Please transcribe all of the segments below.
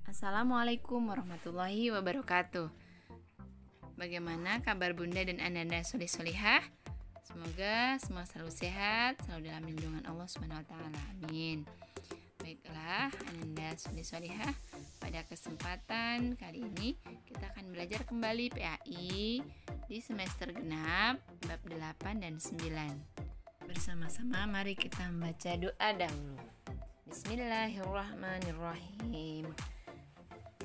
Assalamualaikum warahmatullahi wabarakatuh. Bagaimana kabar Bunda dan Ananda soleh-solehah? Semoga semua selalu sehat, selalu dalam lindungan Allah Subhanahu wa taala. Amin. Baiklah, Ananda soleh-solehah, pada kesempatan kali ini kita akan belajar kembali PAI di semester genap bab 8 dan 9. Bersama-sama mari kita membaca doa dahulu. Bismillahirrahmanirrahim.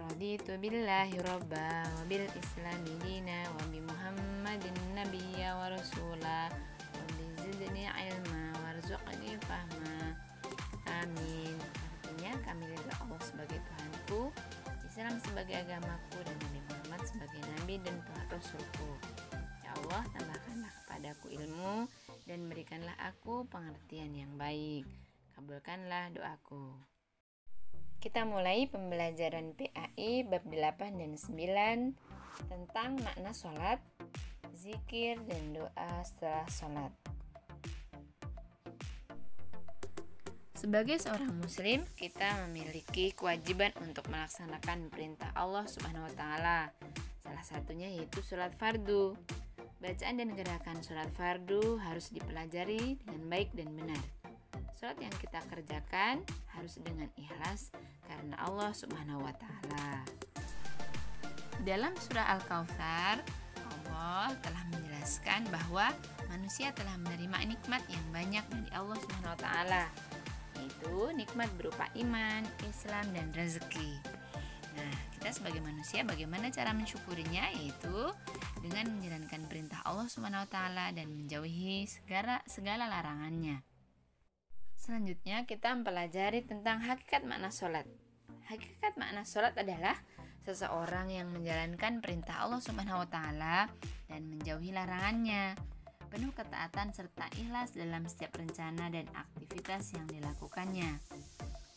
Raditu billahi robba wa bil islami dina wa bi muhammadin nabiyya wa rasula wa bi zidni ilma warzuqni fahma. Amin. Artinya, kami ridha Allah sebagai Tuhanku, Islam sebagai agamaku, dan Nabi Muhammad sebagai Nabi dan Rasulku. Ya Allah, tambahkanlah kepadaku ilmu dan berikanlah aku pengertian yang baik. Kabulkanlah doaku. Kita mulai pembelajaran PAI bab 8 dan 9 tentang makna sholat, zikir, dan doa setelah sholat. Sebagai seorang muslim, kita memiliki kewajiban untuk melaksanakan perintah Allah Subhanahu wa taala. Salah satunya yaitu sholat fardu. Bacaan dan gerakan sholat fardu harus dipelajari dengan baik dan benar. Sholat yang kita kerjakan harus dengan ikhlas karena Allah Subhanahu wa taala. Dalam surah Al-Kautsar, Allah telah menjelaskan bahwa manusia telah menerima nikmat yang banyak dari Allah Subhanahu wa taala, yaitu nikmat berupa iman, Islam, dan rezeki. Nah, kita sebagai manusia bagaimana cara mensyukurinya? Yaitu dengan menjalankan perintah Allah Subhanahu wa taala dan menjauhi segala larangannya. Selanjutnya kita mempelajari tentang hakikat makna sholat. Hakikat makna sholat adalah seseorang yang menjalankan perintah Allah Subhanahu wa taala dan menjauhi larangannya, penuh ketaatan serta ikhlas dalam setiap rencana dan aktivitas yang dilakukannya.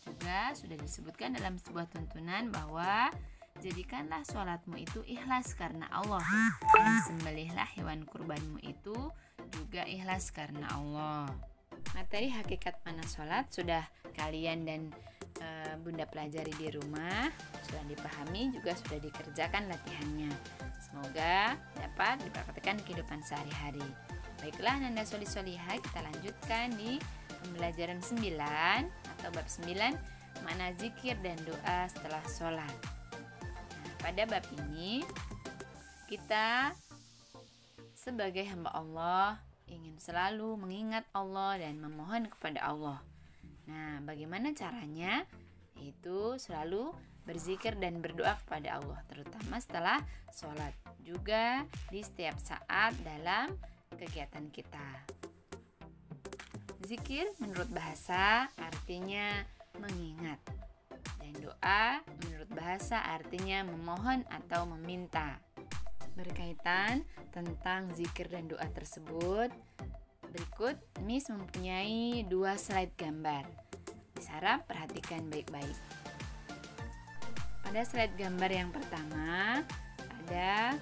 Juga sudah disebutkan dalam sebuah tuntunan bahwa jadikanlah sholatmu itu ikhlas karena Allah, dan sembelihlah hewan kurbanmu itu juga ikhlas karena Allah. Materi hakikat makna sholat sudah kalian dan Bunda pelajari di rumah, sudah dipahami, juga sudah dikerjakan latihannya. Semoga dapat dipraktikkan kehidupan sehari-hari. Baiklah Nanda solih-solihah, kita lanjutkan di pembelajaran 9 atau bab 9, makna zikir dan doa setelah sholat. Nah, pada bab ini kita sebagai hamba Allah ingin selalu mengingat Allah dan memohon kepada Allah. Nah, bagaimana caranya? Yaitu selalu berzikir dan berdoa kepada Allah, terutama setelah sholat, juga di setiap saat dalam kegiatan kita. Zikir menurut bahasa artinya mengingat, dan doa menurut bahasa artinya memohon atau meminta. Berkaitan tentang zikir dan doa tersebut, berikut Miss mempunyai 2 slide gambar. Disharap perhatikan baik-baik. Pada slide gambar yang pertama ada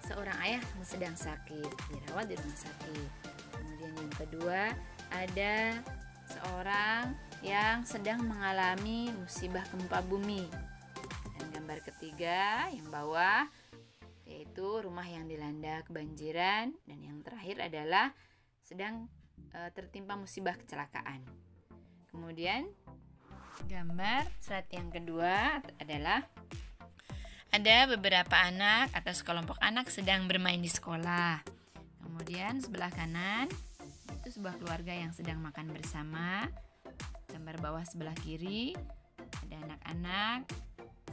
seorang ayah yang sedang sakit, dirawat di rumah sakit. Kemudian yang kedua ada seorang yang sedang mengalami musibah gempa bumi. Gambar ketiga yang bawah yaitu rumah yang dilanda kebanjiran, dan yang terakhir adalah sedang tertimpa musibah kecelakaan. Kemudian gambar slide yang kedua adalah ada beberapa anak atau sekelompok anak sedang bermain di sekolah. Kemudian sebelah kanan itu sebuah keluarga yang sedang makan bersama. Gambar bawah sebelah kiri ada anak-anak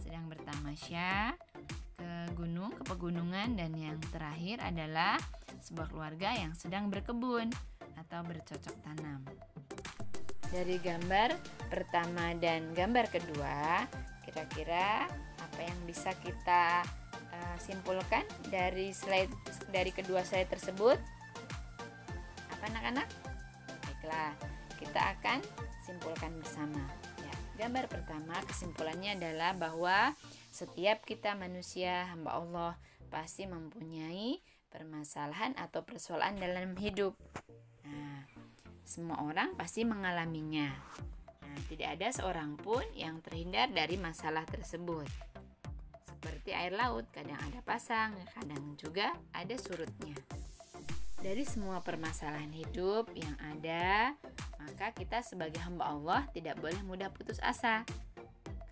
sedang bertamasya ke pegunungan, dan yang terakhir adalah sebuah keluarga yang sedang berkebun atau bercocok tanam. Dari gambar pertama dan gambar kedua, kira-kira apa yang bisa kita simpulkan dari kedua slide tersebut? Apa anak-anak? Baiklah, kita akan simpulkan bersama. Gambar pertama, kesimpulannya adalah bahwa setiap kita manusia hamba Allah pasti mempunyai permasalahan atau persoalan dalam hidup. Nah, semua orang pasti mengalaminya. Nah, Nah, tidak ada seorang pun yang terhindar dari masalah tersebut. Seperti air laut, kadang ada pasang, kadang juga ada surutnya. Dari semua permasalahan hidup yang ada, maka kita sebagai hamba Allah tidak boleh mudah putus asa.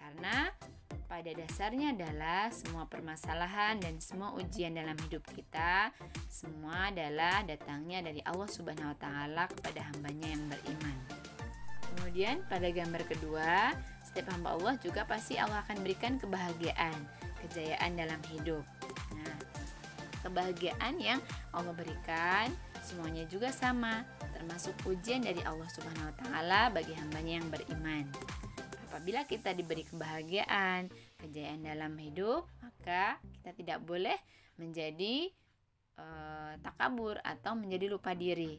Karena pada dasarnya adalah semua permasalahan dan semua ujian dalam hidup kita, semua adalah datangnya dari Allah Subhanahu wa Ta'ala kepada hambanya yang beriman. Kemudian pada gambar kedua, setiap hamba Allah juga pasti Allah akan berikan kebahagiaan, kejayaan dalam hidup. Nah, kebahagiaan yang Allah berikan semuanya juga sama, termasuk ujian dari Allah Subhanahu wa Ta'ala bagi hambanya yang beriman. Apabila kita diberi kebahagiaan, kejayaan dalam hidup, maka kita tidak boleh menjadi takabur atau menjadi lupa diri.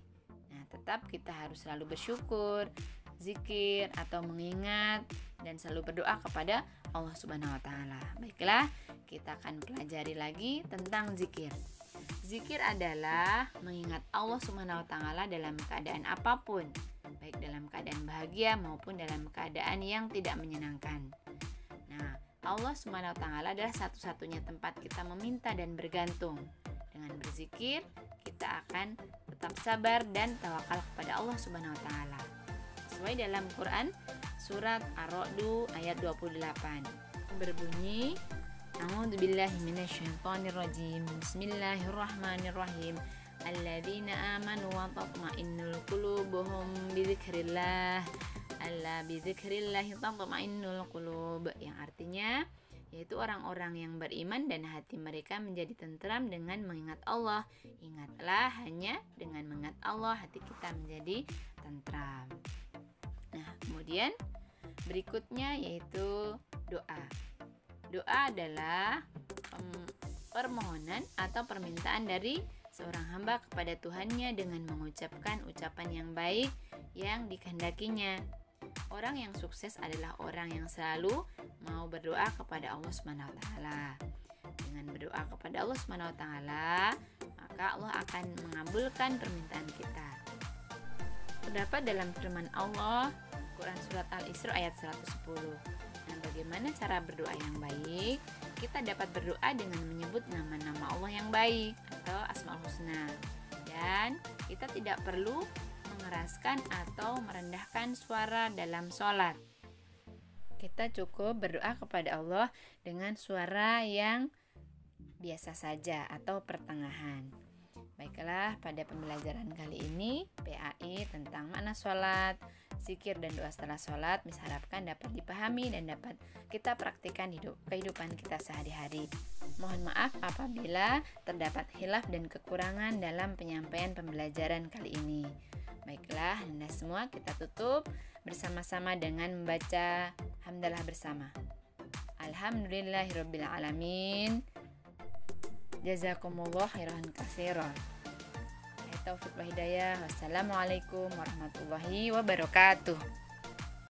Nah, tetap kita harus selalu bersyukur, zikir atau mengingat dan selalu berdoa kepada Allah Subhanahu wa Ta'ala. Baiklah, kita akan pelajari lagi tentang zikir. Zikir adalah mengingat Allah Subhanahu wa Ta'ala dalam keadaan apapun, baik dalam keadaan bahagia maupun dalam keadaan yang tidak menyenangkan. Nah, Allah Subhanahu wa Ta'ala adalah satu-satunya tempat kita meminta dan bergantung. Dengan berzikir, kita akan tetap sabar dan tawakal kepada Allah Subhanahu wa Ta'ala. Sesuai dalam Quran surat Ar-Ra'd ayat 28 berbunyi, A'udzubillahi minasyaitonirrajim. Bismillahirrahmanirrahim. Alladzina amanu wa tatma'innul qulubuhum bidzikrillah. Alla bidzikrillah tatma'innul qulub. Yang artinya yaitu orang-orang yang beriman dan hati mereka menjadi tentram dengan mengingat Allah. Ingatlah, hanya dengan mengingat Allah hati kita menjadi tentram. Nah, kemudian berikutnya yaitu doa. Doa adalah permohonan atau permintaan dari seorang hamba kepada Tuhannya dengan mengucapkan ucapan yang baik yang dikehendakinya. Orang yang sukses adalah orang yang selalu mau berdoa kepada Allah Subhanahu wa Ta'ala. Dengan berdoa kepada Allah Subhanahu wa Ta'ala, maka Allah akan mengabulkan permintaan kita. Terdapat dalam firman Allah Quran surat Al-Isra ayat 110. Nah, bagaimana cara berdoa yang baik? Kita dapat berdoa dengan menyebut nama-nama Allah yang baik atau Asmaul Husna. Dan kita tidak perlu mengeraskan atau merendahkan suara dalam sholat. Kita cukup berdoa kepada Allah dengan suara yang biasa saja atau pertengahan. Baiklah, pada pembelajaran kali ini PAI tentang makna sholat, zikir dan doa setelah sholat diharapkan dapat dipahami dan dapat kita praktikkan kehidupan kita sehari-hari. Mohon maaf apabila terdapat khilaf dan kekurangan dalam penyampaian pembelajaran kali ini. Baiklah, Anda semua kita tutup bersama-sama dengan membaca hamdalah bersama. Alhamdulillahirabbil alamin. Jazakumullah khairan katsiran. Taufiq wa hidayah. Wassalamualaikum warahmatullahi wabarakatuh.